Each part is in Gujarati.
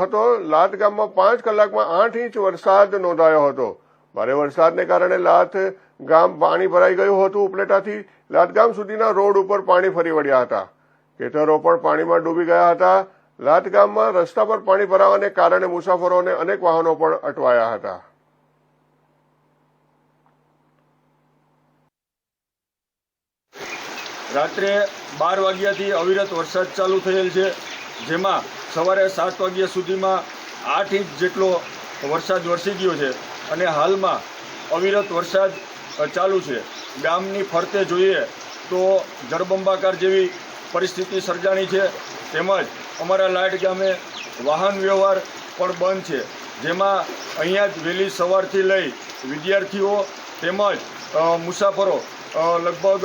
હતો। લાત ગામમાં 5 કલાકમાં 8 ઇંચ વરસાદ નોંધાયો હતો। ભારે વરસાદને કારણે લાત ગામ પાણી ભરાઈ ગયું હતું। ઉપલેટાથી લાત ગામ સુધીના રોડ ઉપર પાણી ફરી વળ્યા હતા। ખેતરો પણ પાણીમાં ડૂબી ગયા હતા। લાત ગામમાં રસ્તા પર પાણી ભરાવાને કારણે મુસાફરોને અનેક વાહનો પણ અટવાયા હતા। રાત્રે 12 વાગ્યાથી અવિરત વરસાદ ચાલુ થયેલ છે, જેમાં સવારે 7 વાગ્યા સુધીમાં 8 ઇંચ જેટલો વરસાદ વરસી ગયો છે અને હાલમાં અવિરત વરસાદ ચાલુ છે। ગામની ફરતે જોઈએ તો જળબંબાકાર જેવી પરિસ્થિતિ સર્જાણી છે, તેમજ અમારા લાટ ગામે વાહન વ્યવહાર પણ બંધ છે, જેમાં અહીંયા જ વહેલી સવારથી લઈ વિદ્યાર્થીઓ તેમજ મુસાફરો લગભગ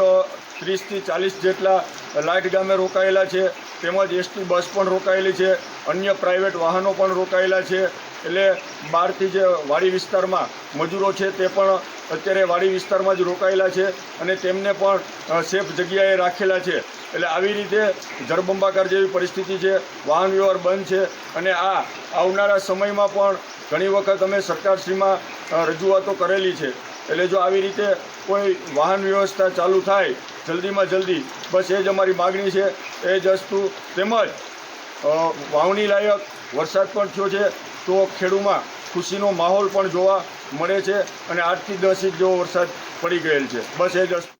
30 થી 40 જેટલા લાટ ગામે રોકાયેલા છે, તેમજ એસટી બસ પણ રોકાયેલી છે, અન્ય પ્રાઇવેટ વાહનો પણ રોકાયેલા છે। એટલે બહારથી જે વાડી વિસ્તારમાં મજૂરો છે તે પણ અત્યારે વાડી વિસ્તારમાં જ રોકાયેલા છે અને તેમને પણ સેફ જગ્યાએ રાખેલા છે। એટલે આવી રીતે જળબંબાકાર જેવી પરિસ્થિતિ છે, વાહન વ્યવહાર બંધ છે અને આ આવનારા સમયમાં પણ ઘણી વખત અમે સરકારશ્રીમાં રજૂઆતો કરેલી છે। એટલે જો આવી રીતે કોઈ વાહન વ્યવસ્થા ચાલુ થાય જલ્દીમાં જલ્દી, બસ એ જ અમારી માગણી છે। એ જ વસ્તુ તેમજ વાવણી લાયક વરસાદ પણ થયો છે તો ખેડૂમાં ખુશીનો માહોલ પણ જોવા મળે છે અને 8 થી 10 ઇંચ જેવો વરસાદ પડી ગયેલ છે। બસ એ જ વસ્તુ।